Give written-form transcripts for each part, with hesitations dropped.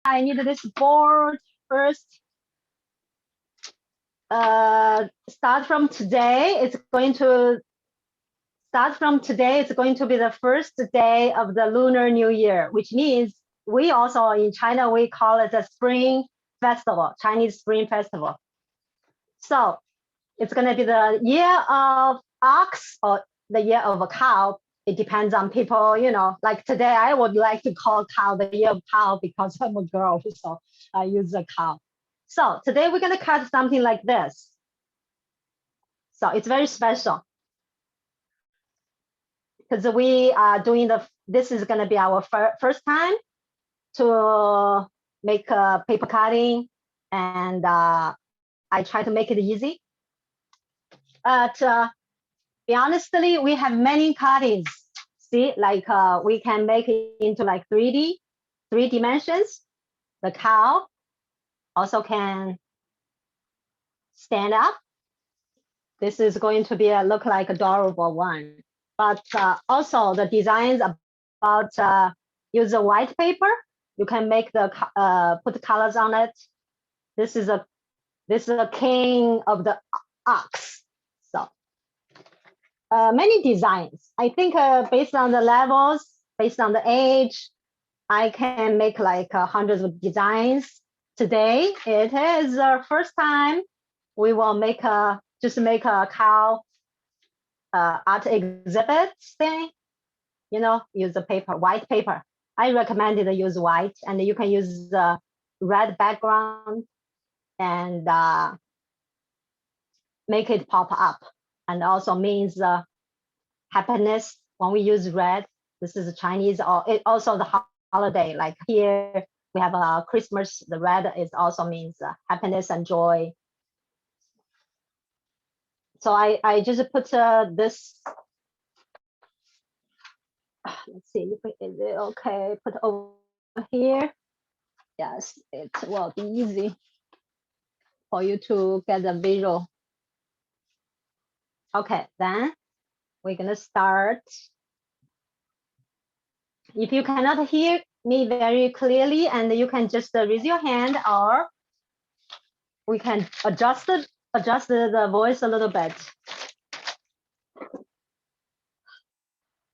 I need this board first. Start from today. It's going to be the first day of the Lunar New Year, which means we also in China, we call it a spring festival, Chinese Spring Festival. So it's going to be the year of ox or the year of a cow. It depends on people, like today I would like to call cow the year of cow because I'm a girl, so I use a cow. So today we're going to cut something like this. So it's very special because we are doing this is going to be our first time to make a paper cutting, and I try to make it easy. But be honestly, we have many cuttings. See, like we can make it into like 3D, 3 dimensions. The cow also can stand up. This is going to be look like adorable one. But also the designs about use a white paper. You can make the put the colors on it. This is a king of the ox. So many designs. I think based on the levels, based on the age, I can make like hundreds of designs. Today it is our first time we will make a cow art exhibit thing. Use the paper, white paper. I recommend to use white, and you can use the red background and make it pop up. And also means happiness when we use red. This is Chinese, or it also the holiday. Like here we have Christmas. The red is also means happiness and joy. So I just put this. Let's see if is it okay. Put over here. Yes, it will be easy for you to get the visual. Okay, then we're gonna start. If you cannot hear me very clearly, and you can just raise your hand, or we can adjust the voice a little bit.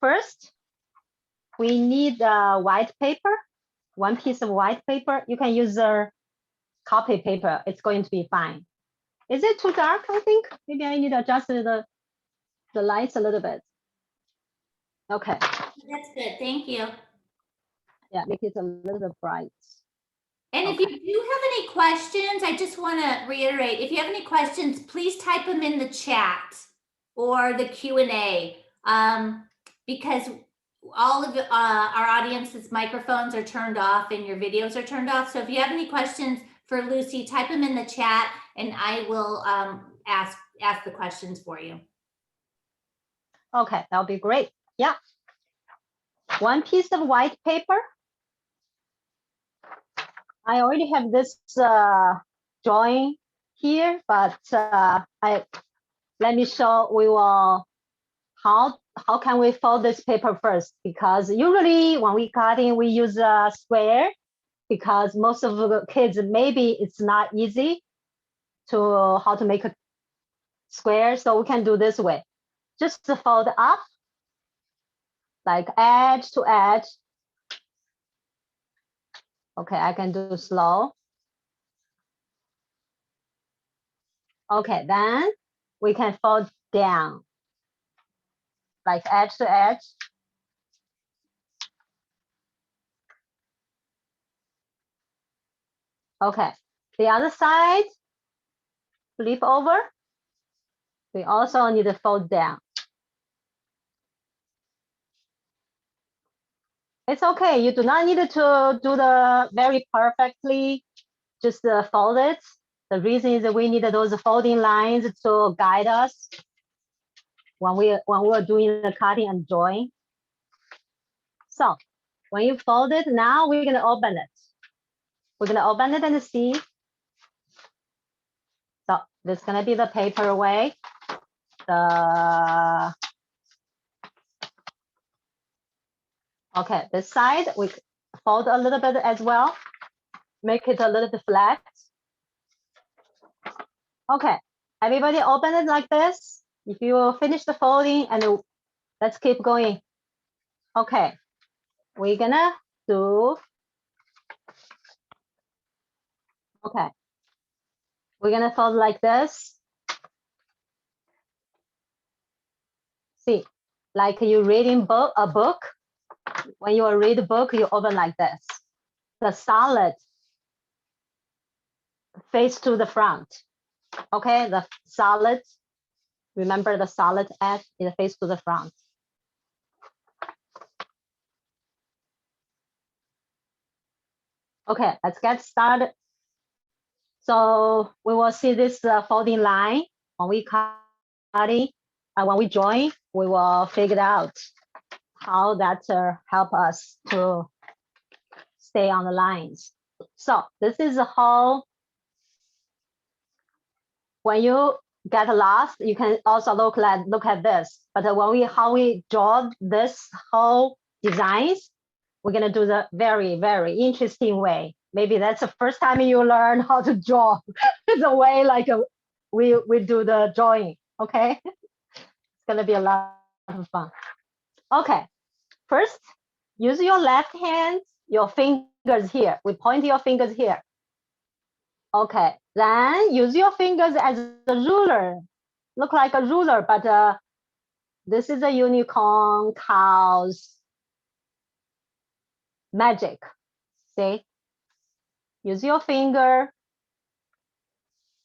First, we need white paper, 1 piece of white paper. You can use a copy paper. It's going to be fine. Is it too dark? I think maybe I need to adjust the lights a little bit. Okay. That's good. Thank you. Yeah, make it a little bright. And if you do have any questions, I just want to reiterate, if you have any questions, please type them in the chat or the Q&A, because all of our audience's microphones are turned off and your videos are turned off. So if you have any questions for Lucy, type them in the chat and I will ask the questions for you. Okay, that'll be great. Yeah. 1 piece of white paper. I already have this drawing here, but let me show how can we fold this paper first, because usually when we cutting we use a square, because most of the kids maybe it's not easy to how to make a square, so we can do this way. Just to fold up like edge to edge. Okay, I can do slow. Okay, then we can fold down like edge to edge. Okay, the other side, flip over. We also need to fold down. It's okay, you do not need to do the very perfectly, just fold it. The reason is that we need those folding lines to guide us when we're doing the cutting and drawing. So when you fold it, now we're gonna open it. We're gonna open it and see. So this is gonna be the paper way. Okay, this side we fold a little bit as well. make it a little bit flat. Okay, everybody open it like this. If you finish the folding, and let's keep going. Okay, we're gonna do, okay, we're gonna fold like this. See, like you reading a book. When you read a book, you open like this. The solid face to the front. Okay, the solid, remember the solid edge is face to the front. Okay, let's get started. So we will see this folding line when we cutting, when we join, we will figure out how that help us to stay on the lines. So this is how, when you get lost, you can also look at this. But how we draw this whole designs, we're gonna do the very, very interesting way. Maybe that's the first time you learn how to draw the way like we do the drawing, okay? It's gonna be a lot of fun. Okay, first, use your left hand, your fingers here. We point your fingers here. Okay, then use your fingers as a ruler. Look like a ruler, but this is a unicorn cow's magic. See? Use your finger.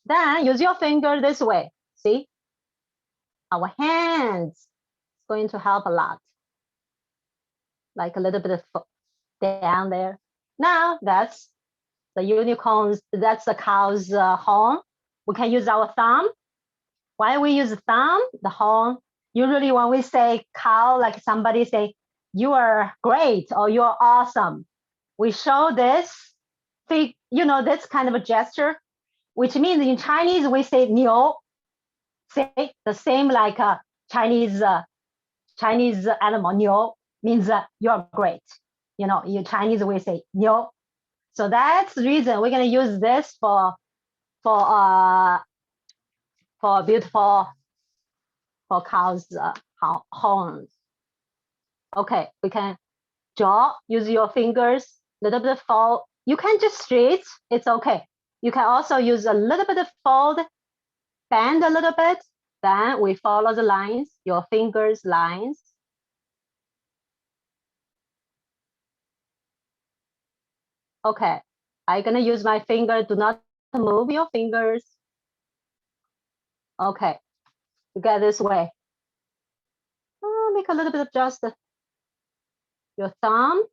Then use your finger this way. See? Our hands is going to help a lot. Like a little bit of down there. Now that's the unicorn's, that's the cow's horn. We can use our thumb. Why we use thumb, the horn? Usually when we say cow, like somebody say, you are great or you are awesome. We show this, this kind of a gesture, which means in Chinese we say 牛, say the same like a Chinese animal, 牛 means you're great. In Chinese we say 牛. So that's the reason we're gonna use this for beautiful, for cows' horns. Okay, we can draw, use your fingers, little bit of fold. You can just straight, it's okay. You can also use a little bit of fold, bend a little bit, then we follow the lines, your fingers lines. Okay, I'm gonna use my finger, do not move your fingers. Okay, you get this way. Make a little bit of just your thumb.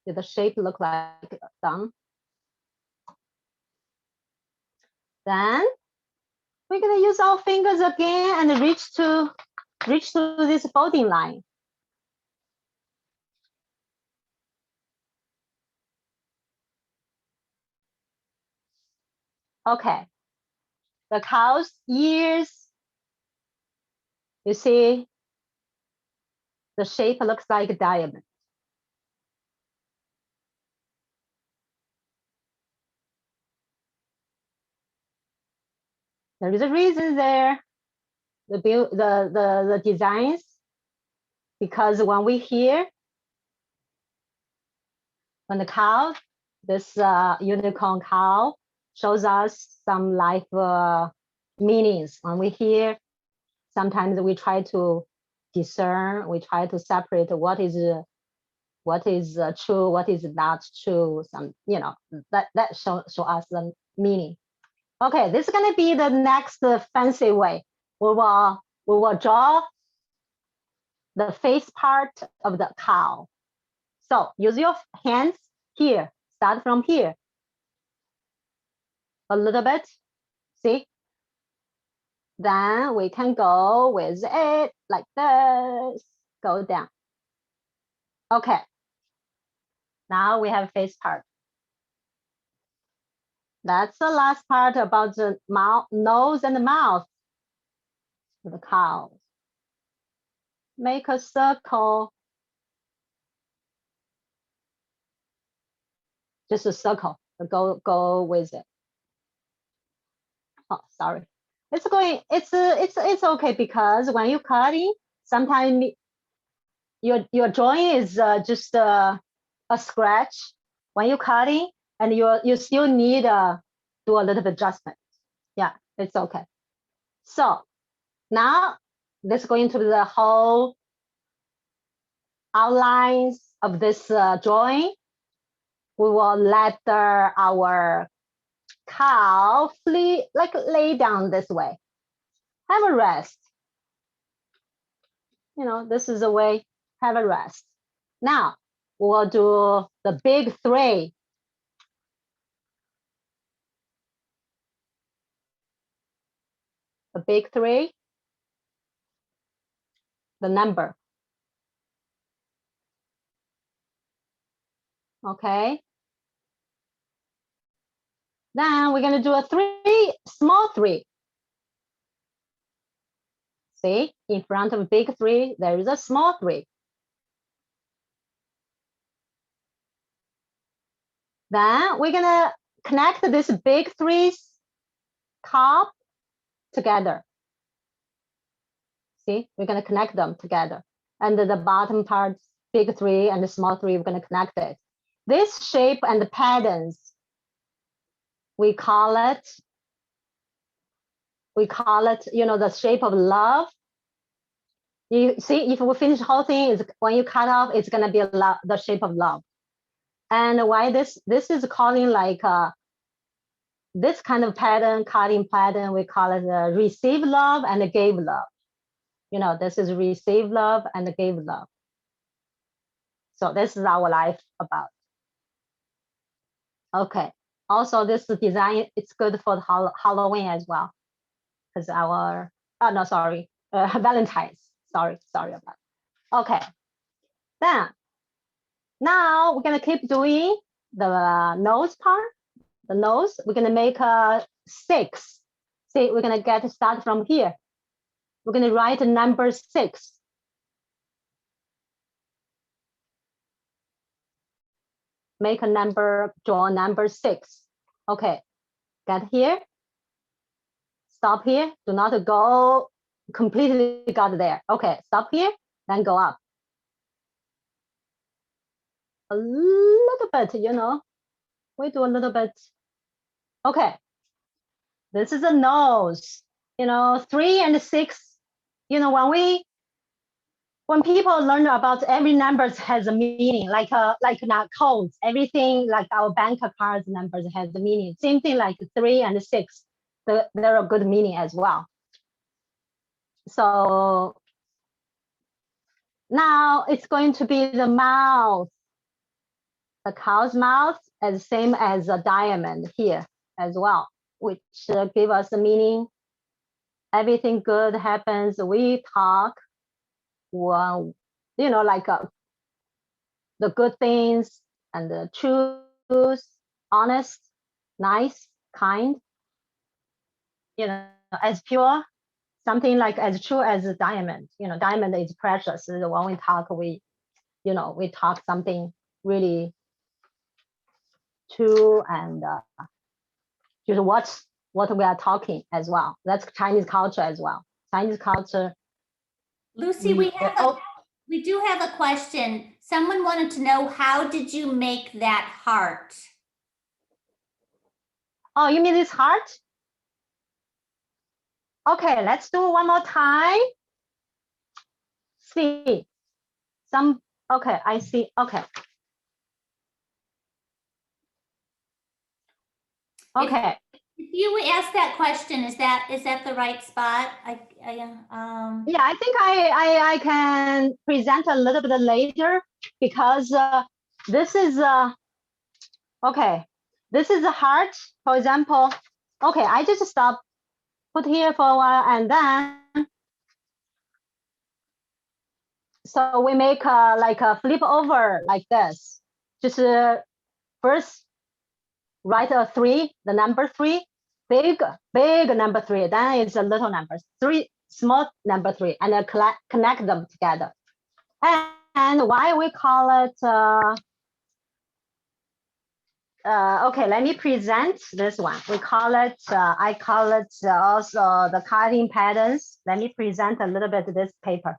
The shape look like a thumb. Then we're gonna use our fingers again and reach to this folding line. Okay, the cow's ears, you see, the shape looks like a diamond. There is a reason there, the designs, because when we hear, when the cow, this unicorn cow shows us some life meanings. When we hear, sometimes we try to discern, we try to separate what is true, what is not true. That show us the meaning. Okay, this is gonna be the next fancy way. We will draw the face part of the cow. So use your hands here. Start from here. A little bit. See? Then we can go with it like this. Go down. Okay. Now we have face part. That's the last part about the mouth, nose and the mouth of the cow. Make a circle. just a circle, go with it. Oh, sorry. It's okay because when you're cutting, sometimes your drawing is just a scratch when you're cutting, and you still need do a little bit adjustment. Yeah, it's okay. So now this is going to be the whole outlines of this drawing. We will let our cow lay down this way. Have a rest. You know, this is the way, have a rest. Now we'll do the big three. The big three, the number. Okay. Then we're gonna do a small three. See, in front of big three, there is a small three. Then we're gonna connect this big three's top together. See, we're gonna connect them together. And the bottom part, big three and the small three, we're gonna connect it. This shape and the patterns, we call it, you know, the shape of love. You see, if we finish the whole thing, when you cut off, it's gonna be the shape of love. And why this is calling like this kind of pattern, cutting pattern, we call it receive love and gave love. You know, this is receive love and gave love. So this is our life about. Okay. Also, this design, it's good for Halloween as well. Because our, oh no, sorry, Valentine's. Sorry about it. Okay. Then, now we're gonna keep doing the nose part. The nose, we're gonna make a 6. See, we're gonna start from here. We're gonna write number 6. Make a number, draw number 6. Okay, get here. Stop here. Do not go completely got there. Okay, stop here, then go up. A little bit, you know. We do a little bit. Okay. This is a nose. You know, 3 and 6. You know, when people learn about every numbers has a meaning, like not codes, everything like our bank cards numbers has a meaning. Same thing like 3 and 6. They're a good meaning as well. So now it's going to be the mouth. The cow's mouth is same as a diamond here as well, which give us the meaning. Everything good happens, we talk. Well, you know, like the good things and the truth, honest, nice, kind. You know, as pure, something like as true as a diamond. You know, diamond is precious. So when we talk, we talk something really true and just what we are talking as well. That's Chinese culture as well. Chinese culture. Lucy, we do have a question. Someone wanted to know, how did you make that heart? Oh, you mean this heart? Okay, let's do one more time. See, okay, I see, okay. Okay. If you ask that question, is that the right spot? Yeah, I think I can present a little bit later because this is okay. This is a heart, for example. Okay, I just stop, put here for a while, and then so we make like a flip over like this. Just first write a 3, the number 3, big number 3, then it's a little number 3, small number 3, and then connect them together. And why we call it Okay, let me present this one. We call it, I call it also the cutting patterns. Let me present a little bit this paper.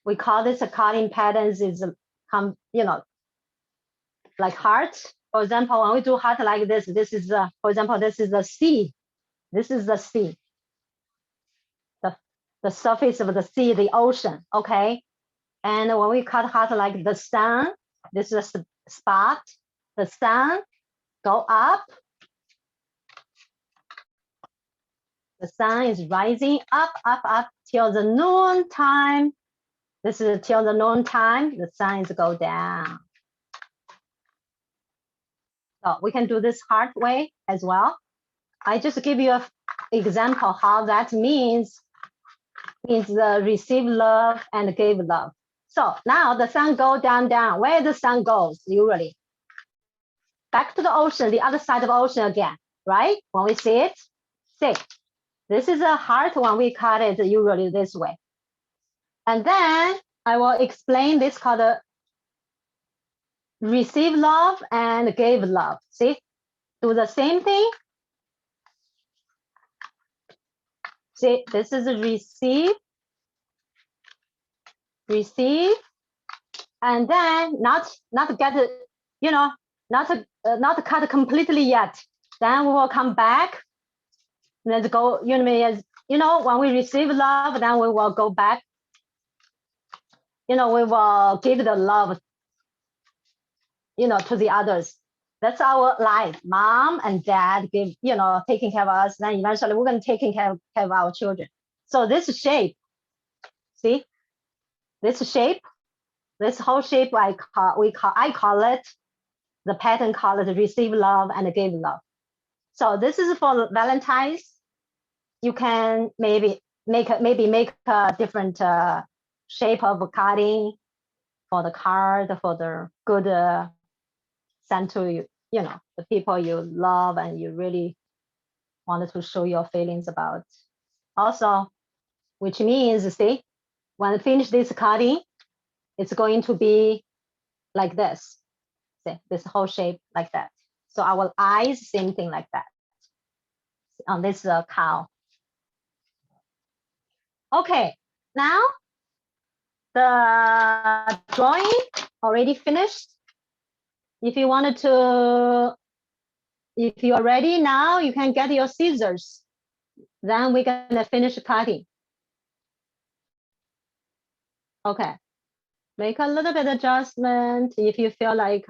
We call this a cutting patterns is, like heart. For example, when we do heart like this is the, for example, this is the sea. This is the sea. The surface of the sea, the ocean, okay? And when we cut heart like the sun, this is a spot. The sun go up. The sun is rising up, up, up till the noon time. This is till the noon time. The sun is go down. So we can do this hard way as well. I just give you an example how that means the receive love and give love. So now the sun go down, down. Where the sun goes usually? Back to the ocean, the other side of the ocean again, right? When we see it, see. This is a heart when we cut it usually this way. And then I will explain this called receive love and give love. See, do the same thing. See, this is receive, receive, and then not get it, not cut completely yet. Then we will come back. Let's go. When we receive love, then we will go back. We will give the love, to the others. That's our life. Mom and dad give, taking care of us. Then eventually we're going to taking care of our children. So this shape, see, this shape, this whole shape, I call it, the pattern call it receive love and give love. So this is for Valentine's. You can maybe make a different shape of cutting for the card, for the good sent to you, the people you love and you really wanted to show your feelings about. Also, which means, see, when I finish this cutting, it's going to be like this. See, this whole shape like that. So our eyes, same thing like that on this cow. Okay, now the drawing already finished. If you wanted to, if you are ready now, you can get your scissors. Then we're gonna finish cutting. Okay, make a little bit adjustment if you feel like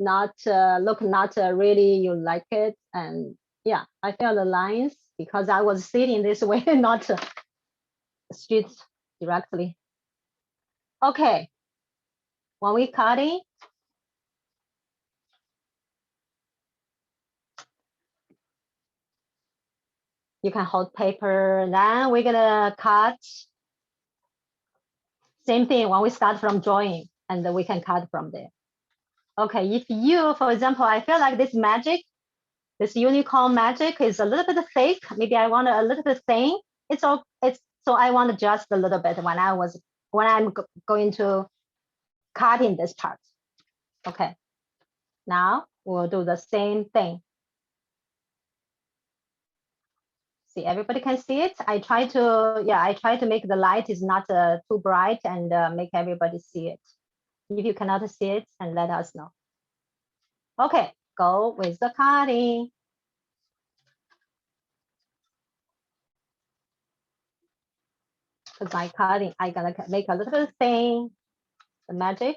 not really you like it. And yeah, I feel the lines because I was sitting this way, not straight directly. Okay, when we cutting, you can hold paper. Then we're gonna cut. Same thing when we start from drawing, and then we can cut from there. Okay, if you, for example, I feel like this magic, this unicorn magic is a little bit fake. Maybe I want a little bit thin. So I want just a little bit when I'm going to cut in this part. Okay, now we'll do the same thing. See, everybody can see it. I try to make the light is not too bright and make everybody see it. If you cannot see it, and let us know. Okay, go with the cutting. Because my cutting, I gotta make a little bit thin, the magic.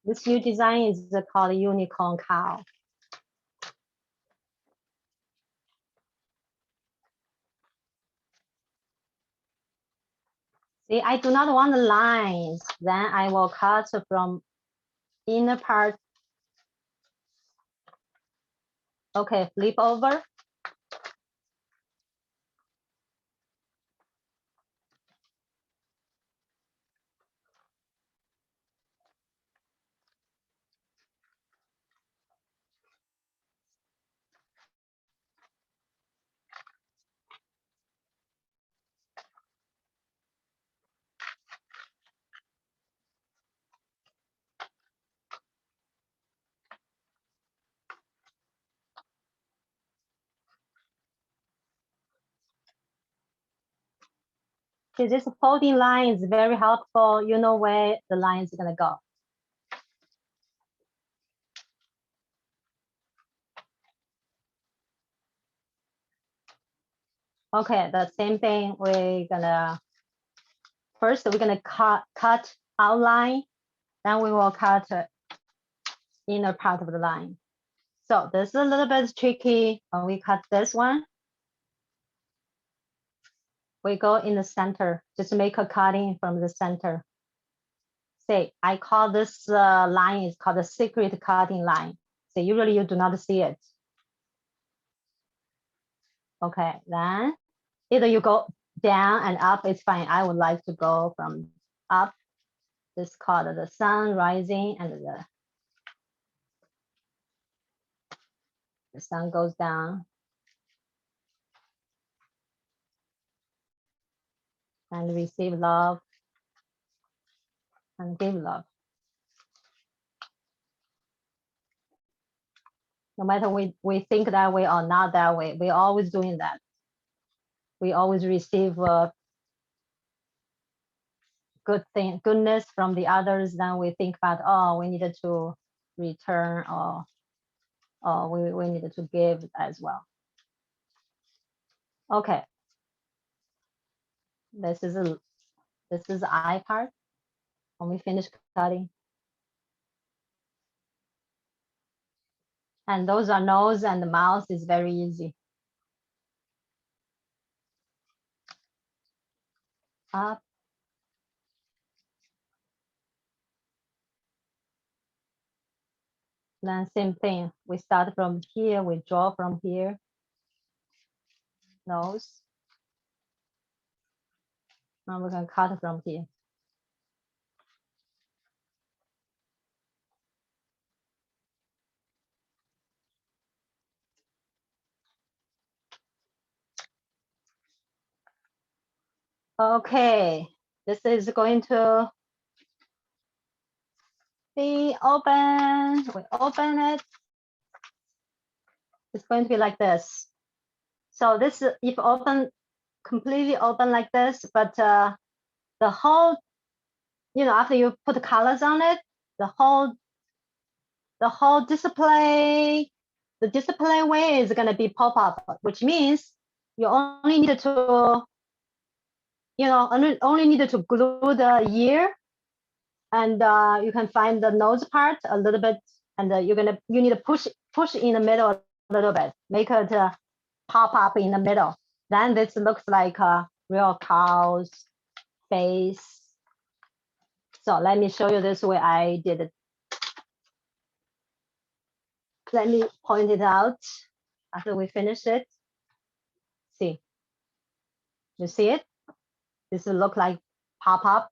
This new design is called unicorn cow. See, I do not want the lines. Then I will cut from inner part. Okay, flip over. So this folding line is very helpful. You know where the line is gonna go. Okay, the same thing. We're gonna cut outline, then we will cut inner part of the line. So this is a little bit tricky. When we cut this one, we go in the center, just make a cutting from the center. Say, I call this line is called the secret cutting line. So usually you do not see it. Okay, then either you go down and up, it's fine. I would like to go from up. This is called the sun rising and the sun goes down. And receive love and give love. No matter we think that way or not that way, we're always doing that. We always receive goodness from the others. Then we think about, oh, we needed to return, or we needed to give as well. Okay. This is the eye part. When we finish cutting. And those are nose and the mouth is very easy. Up. Then same thing. We start from here, we draw from here. Nose. And we can cut from here. Okay, this is going to be open. We open it. It's going to be like this. So this, if open, completely open like this, but the whole, after you put the colors on it, the whole display, the display way is going to be pop up, which means you only needed to, only needed to glue the ear, and you can find the nose part a little bit, and you need to push in the middle a little bit, make it pop up in the middle. Then this looks like a real cow's face. So let me show you this way I did it. Let me point it out after we finish it. See, you see it? This will look like pop up.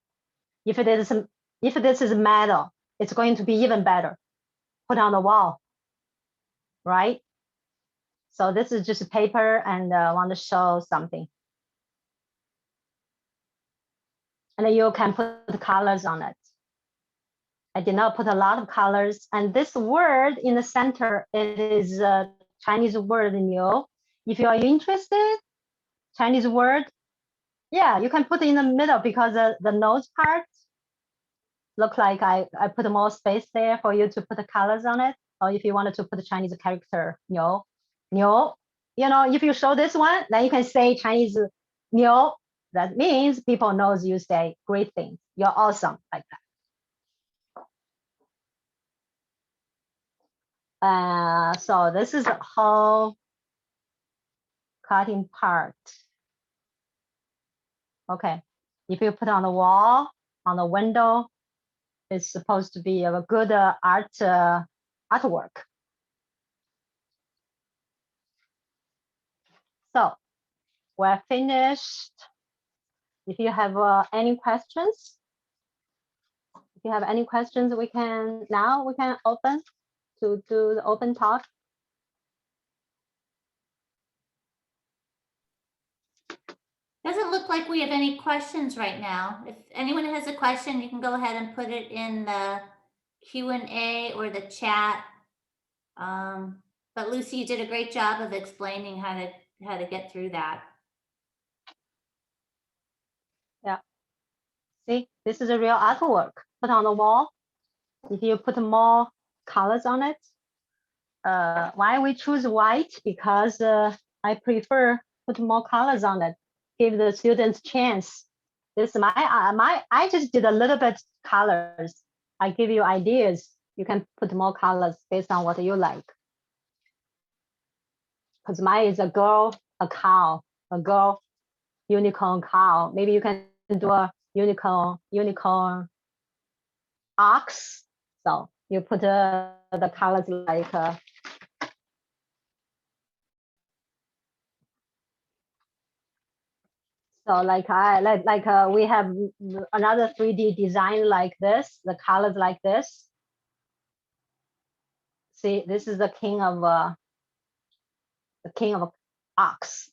If this is metal, it's going to be even better. Put on the wall, right? So this is just paper, and I want to show something. And then you can put the colors on it. I did not put a lot of colors. And this word in the center, it is a Chinese word, Niu. If you are interested, Chinese word, yeah, you can put it in the middle, because the nose part look like I put more space there for you to put the colors on it. Or if you wanted to put the Chinese character, Niu. If you show this one, then you can say Chinese Niu. That means people knows you say great things. You're awesome, like that. So this is a whole cutting part. Okay, if you put on the wall, on the window, it's supposed to be a good artwork. So we're finished. If you have any questions, we can open to do the open talk. Doesn't look like we have any questions right now. If anyone has a question, you can go ahead and put it in the Q&A or the chat. But Lucy, you did a great job of explaining how to get through that. See, this is a real artwork put on the wall. If you put more colors on it, why we choose white? Because I prefer put more colors on it, give the students chance. This is I just did a little bit colors. I give you ideas. You can put more colors based on what you like. Because mine is a girl, a cow, a girl, unicorn, cow. Maybe you can do a unicorn, ox. So you put the colors like so like we have another 3D design like this, the colors like this. See, this is the king of ox.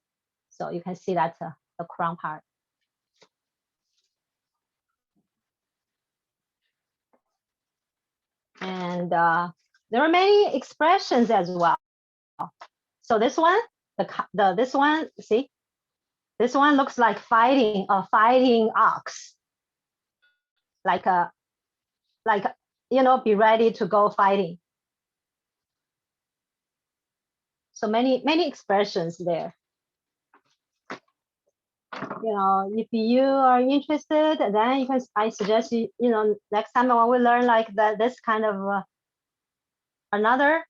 So you can see that the crown part. And there are many expressions as well. So this one, this one, see, this one looks like fighting a fighting ox, like be ready to go fighting. So many expressions there. If you are interested, then I suggest next time when we learn like that, this kind of another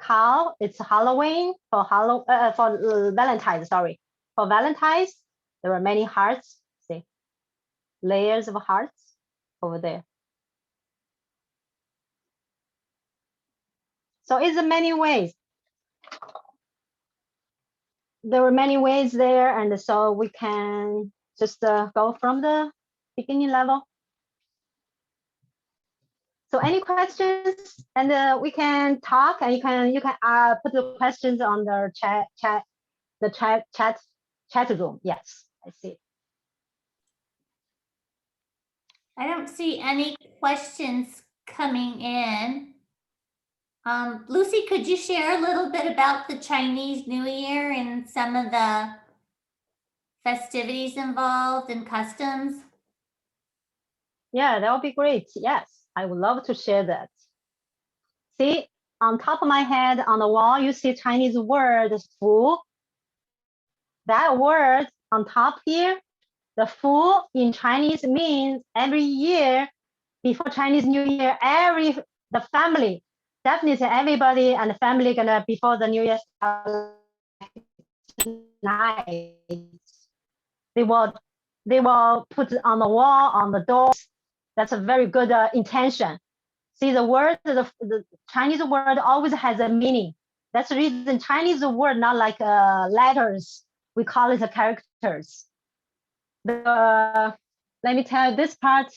cow. It's Halloween for Valentine's. Sorry, for Valentine's, there are many hearts. See, layers of hearts over there. So it's many ways. There are many ways there, and so we can just go from the beginning level. So any questions, and we can talk, and you can put the questions on the chat room. Yes, I see. I don't see any questions coming in. Lucy, could you share a little bit about the Chinese New Year and some of the festivities involved and customs? Yeah, that would be great. Yes, I would love to share that. See, on top of my head on the wall, you see Chinese word fu. That word on top here, the fu in Chinese means every year before Chinese New Year, the family, definitely everybody and the family gonna before the New Year night, they will put it on the wall, on the doors. That's a very good intention. See, the word, the Chinese word always has a meaning. That's the reason Chinese word not like letters. We call it characters. Let me tell you this part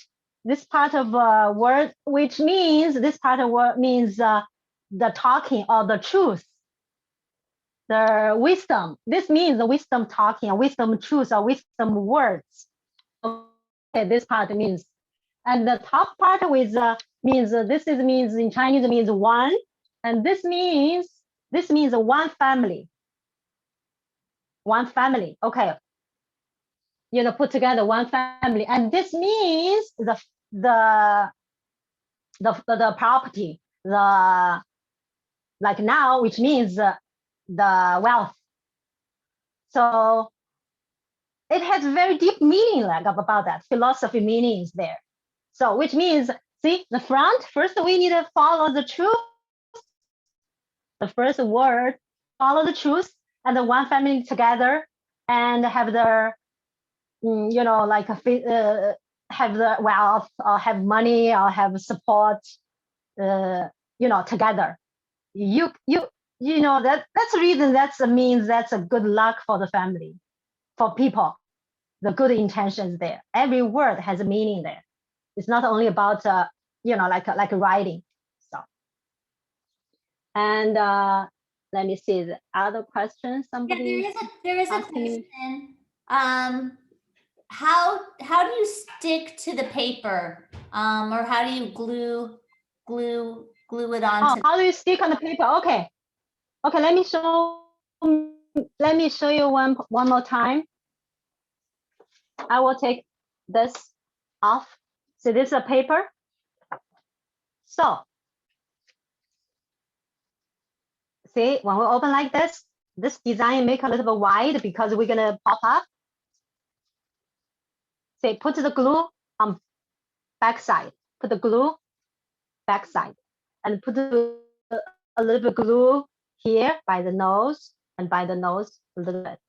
of word, which means this part of word means the talking or the truth, the wisdom. This means the wisdom talking, wisdom truth, or wisdom words. Okay, this part means, and the top part with means means in Chinese means one, and this means one family. One family. Okay. Put together one family, and this means the property, like now, which means the wealth. So it has very deep meaning like about that philosophy meanings there. So which means, see, the front, first we need to follow the truth. The first word, follow the truth, and the one family together and have their like have the wealth or have money or have support together. That's the reason, means that's a good luck for the family, for people, the good intentions there. Every word has a meaning there. It's not only about like writing. So, and let me see the other question. Somebody, yeah, there is a question. How do you stick to the paper, or how do you glue it on? How do you stick on the paper? Okay, let me show you one more time. I will take this off. So this is a paper. So see, when we open like this design make a little bit wide because we're gonna pop up. Say, put the glue on back side. Put the glue back side, and put a little bit glue here by the nose and by the nose a little bit.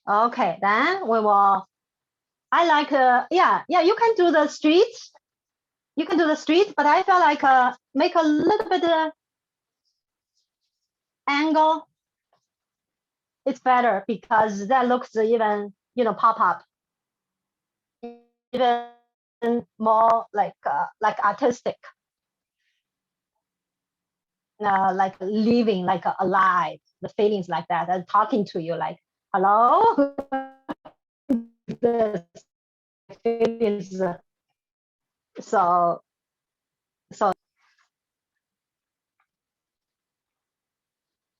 Okay, then we will. I like yeah, you can do the street. You can do the street, but I feel like make a little bit angle. It's better because that looks even pop up, even more like artistic, like living, like alive. The feelings like that, and talking to you like, hello. The feelings, so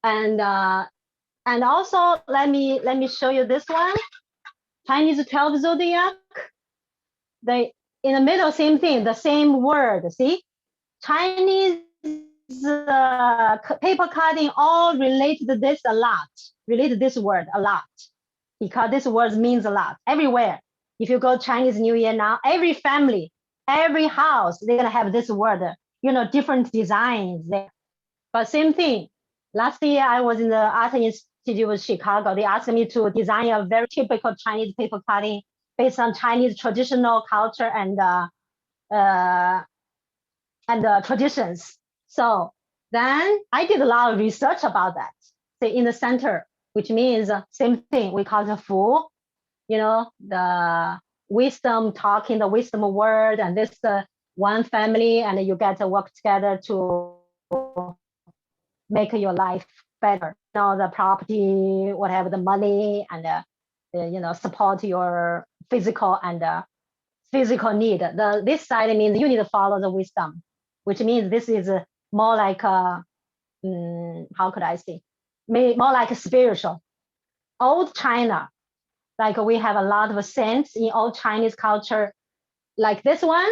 and also let me show you this one. Chinese 12 zodiac. They in the middle, same thing, the same word. See, Chinese paper cutting all relate to this a lot. Relate to this word a lot because this word means a lot everywhere. If you go Chinese New Year now, every family, every house, they're gonna have this word. Different designs there. But same thing. Last year I was in the Art Institute of Chicago. They asked me to design a very typical Chinese paper cutting based on Chinese traditional culture and traditions. So then I did a lot of research about that. Say in the center, which means same thing. We call the Fu, the wisdom talking, the wisdom word, and this one family, and you get to work together to make your life better. The property, whatever, the money, and support your physical and physical need. This side means you need to follow the wisdom, which means this is more like how could I say, more like spiritual. Old China, like we have a lot of saints in old Chinese culture, like this one.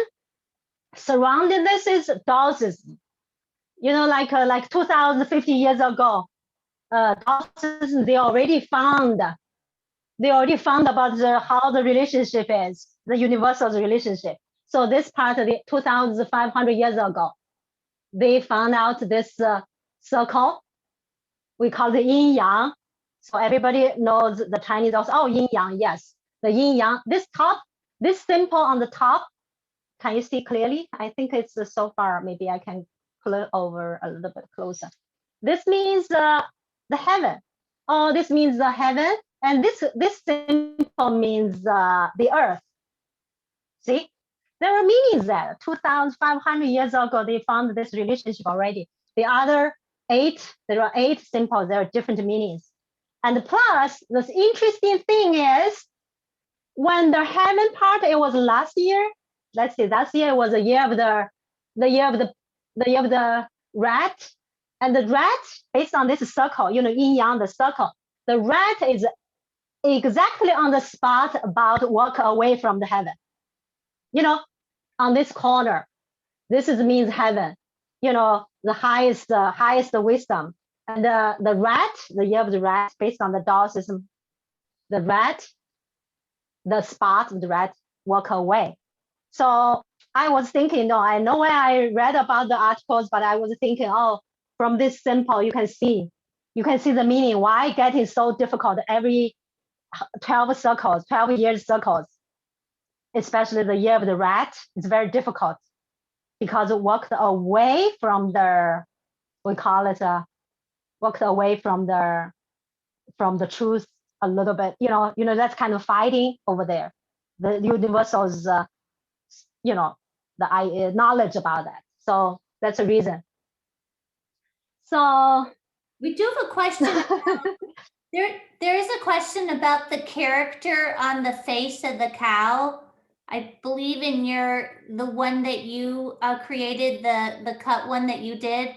Surrounding this is Daoism. Like 2,050 years ago, Daoism, they already found about how the relationship is, the universal relationship. So this part of the 2,500 years ago, they found out this circle. We call it yin yang. So everybody knows the Chinese also. Oh, yin yang, yes, the yin yang. This symbol on the top. Can you see clearly? I think it's so far. Maybe I can pull over a little bit closer. This means the heaven. Oh, this means the heaven. And this symbol means the earth. See, there are meanings there. 2,500 years ago, they found this relationship already. The other 8, there are 8 symbols. There are different meanings. And plus, the interesting thing is, when the heaven part, it was last year. Let's say last year was the year of the rat, and the rat, based on this circle, yin yang, the circle, the rat is exactly on the spot about walk away from the heaven. On this corner, this means heaven. The highest wisdom, and the rat, the year of the rat, based on the Daoism, the rat, the spot of the rat walk away. So I was thinking, I know where I read about the articles, but I was thinking, from this symbol, you can see the meaning. Why getting so difficult every 12 years circles, especially the year of the rat, it's very difficult because it walked away from walked away from the truth a little bit. That's kind of fighting over there. The universals, the knowledge about that. So that's a reason. So we do have a question. There is a question about the character on the face of the cow. I believe in the one that you created, the cut one that you did.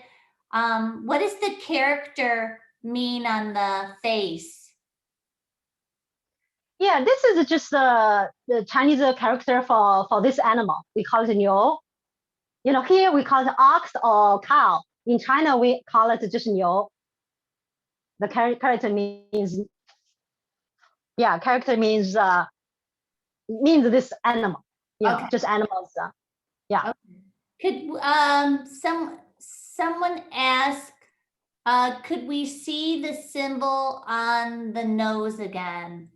What does the character mean on the face? Yeah, this is just the Chinese character for this animal. We call it niu. You know, here we call it ox or cow. In China, we call it just niu. The character means, yeah, character means this animal. You know, just animals. Yeah. Okay. Could someone ask, could we see the symbol on the nose again?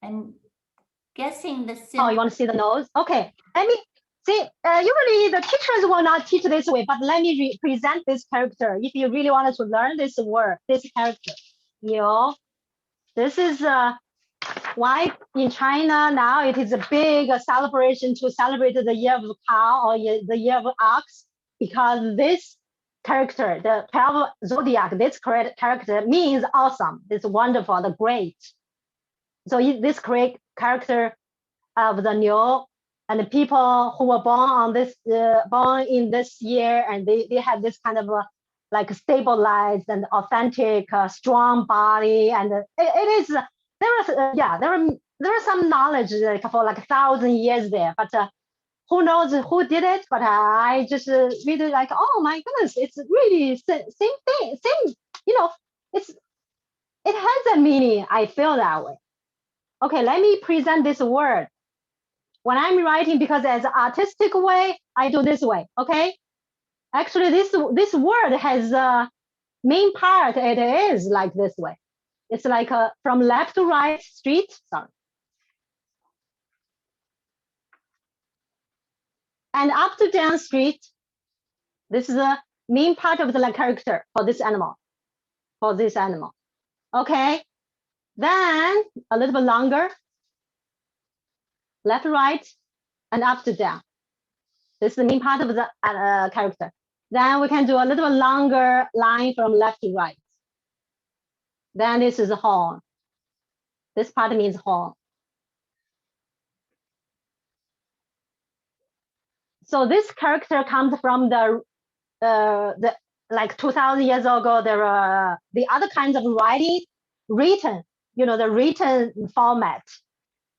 I'm guessing the symbol. Oh, you want to see the nose? Okay. Let me see. Usually the teachers will not teach this way, but let me present this character. If you really wanted to learn this word, this character, you know, this is why in China now it is a big celebration to celebrate the year of cow or the year of ox, because this character, the 12 zodiac, this character means awesome. It's wonderful, the great. So this great character of the new, and the people who were born in this year, and they have this kind of like stabilized and authentic, strong body, and it is there is some knowledge like for like 1,000 years there, but who knows who did it? But I just really like, oh my goodness, it's really same thing, same, you know, it has a meaning. I feel that way. Okay, let me present this word. When I'm writing, because as an artistic way, I do this way, okay? Actually, this word has a main part, it is like this way. It's like from left to right street, sorry. And up to down street, this is the main part of the character for this animal, okay? Then a little bit longer, left, right, and up to down. This is the main part of the character. Then we can do a little longer line from left to right. Then this is a horn. This part means horn. So this character comes from the like 2,000 years ago. There are the other kinds of writing, written, you know, the written format.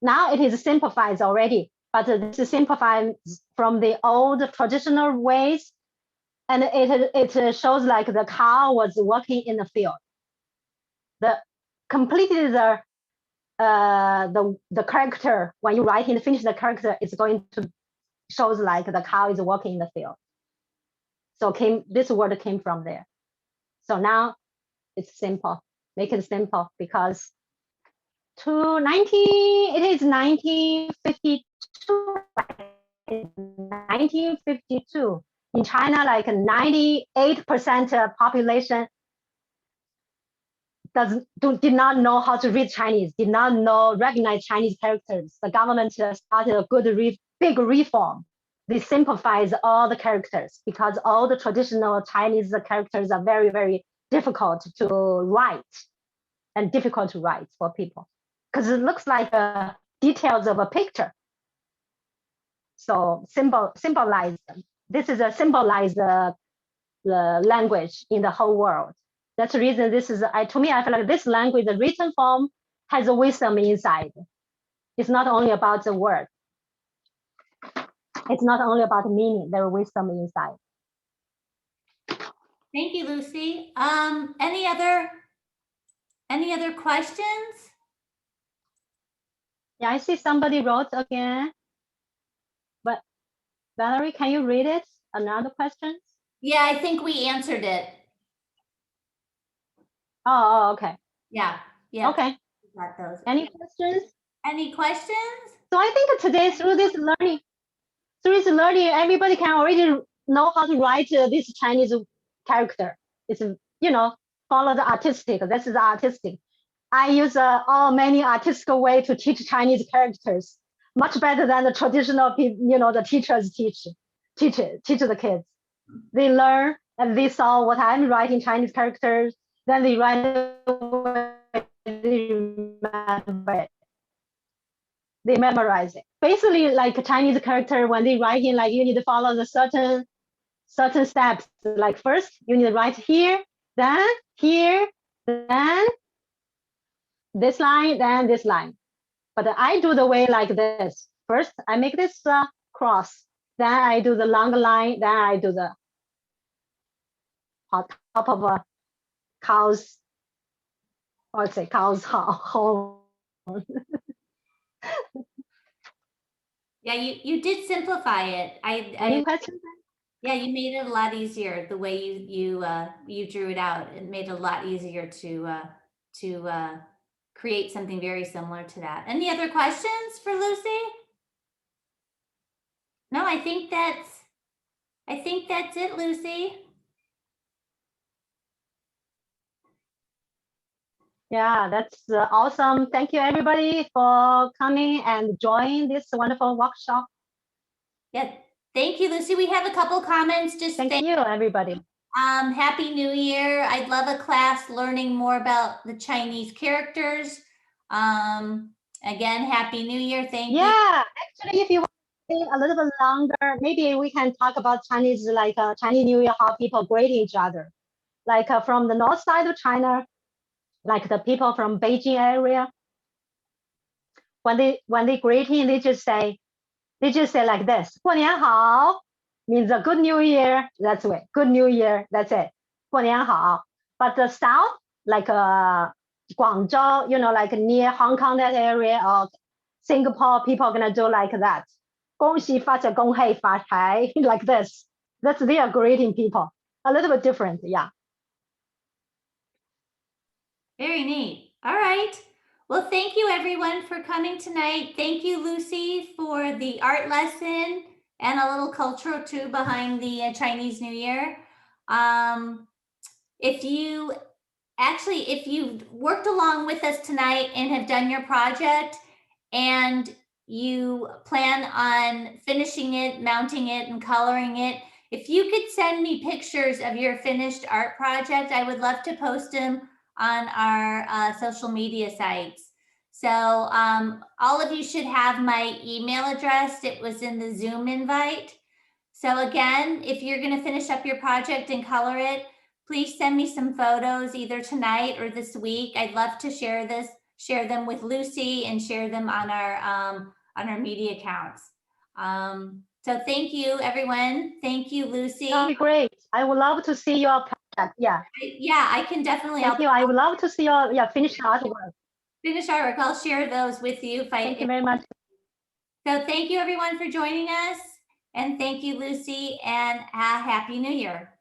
Now it is simplified already, but this is simplified from the old traditional ways, and it shows like the cow was working in the field. The completely the character, when you write and finish the character, it's going to shows like the cow is working in the field. So this word came from there. So now it's simple, make it simple, because it is 1952. 1952 in China, like 98% population did not know how to read Chinese, did not recognize Chinese characters. The government started a big reform. They simplifies all the characters, because all the traditional Chinese characters are very, very difficult to write, and difficult to write for people, because it looks like details of a picture. So symbolize them. This is a symbolized language in the whole world. That's the reason this is, to me, I feel like this language, the written form, has a wisdom inside. It's not only about the word. It's not only about meaning, there's wisdom inside. Thank you, Lucy. Any other questions? Yeah, I see somebody wrote again. But Valerie, can you read it? Another question? Yeah, I think we answered it. Oh, okay. Yeah. Okay. Got those. Any questions? Any questions? So I think today through this learning, everybody can already know how to write this Chinese character. It's, you know, follow the artistic. This is artistic. I use many artistic way to teach Chinese characters, much better than the traditional, you know, the teachers teach the kids. They learn and they saw what I'm writing Chinese characters, then they write they remember it. They memorize it. Basically, like a Chinese character, when they write in, like you need to follow the certain steps. Like first, you need to write here, then this line, then this line. But I do the way like this. First, I make this cross. Then I do the long line. Then I do the on top of a cow's, or say cow's home. Yeah, you did simplify it. Any questions? Yeah, you made it a lot easier the way you drew it out. It made it a lot easier to create something very similar to that. Any other questions for Lucy? No, I think that's it, Lucy. Yeah, that's awesome. Thank you everybody for coming and joining this wonderful workshop. Yeah, thank you, Lucy. We have a couple comments. Just Thank you, everybody. Happy New Year. I'd love a class learning more about the Chinese characters. Again, Happy New Year. Thank you. Yeah, actually, if you want to stay a little bit longer, maybe we can talk about Chinese, like Chinese New Year, how people greet each other. Like from the north side of China, like the people from Beijing area, when they greeting, they just say like this, 过年好 means a good new year. That's it. Good new year. That's it. 过年好. But the south, like Guangzhou, like near Hong Kong, that area, or Singapore, people are gonna do like that. 恭喜发财, 恭喜发财, like this. That's their greeting people. A little bit different, yeah. Very neat. All right. Well, thank you everyone for coming tonight. Thank you, Lucy, for the art lesson and a little cultural too behind the Chinese New Year. If you worked along with us tonight and have done your project and you plan on finishing it, mounting it, and coloring it, if you could send me pictures of your finished art project, I would love to post them on our social media sites. So all of you should have my email address. It was in the Zoom invite. So again, if you're going to finish up your project and color it, please send me some photos either tonight or this week. I'd love to share them with Lucy and share them on our media accounts. So thank you, everyone. Thank you, Lucy. That'd be great. I would love to see your project. Yeah. Yeah, I can definitely. Thank you. I would love to see your finished artwork. Finished artwork. I'll share those with you. Thank you very much. So thank you, everyone, for joining us. And thank you, Lucy, and Happy New Year.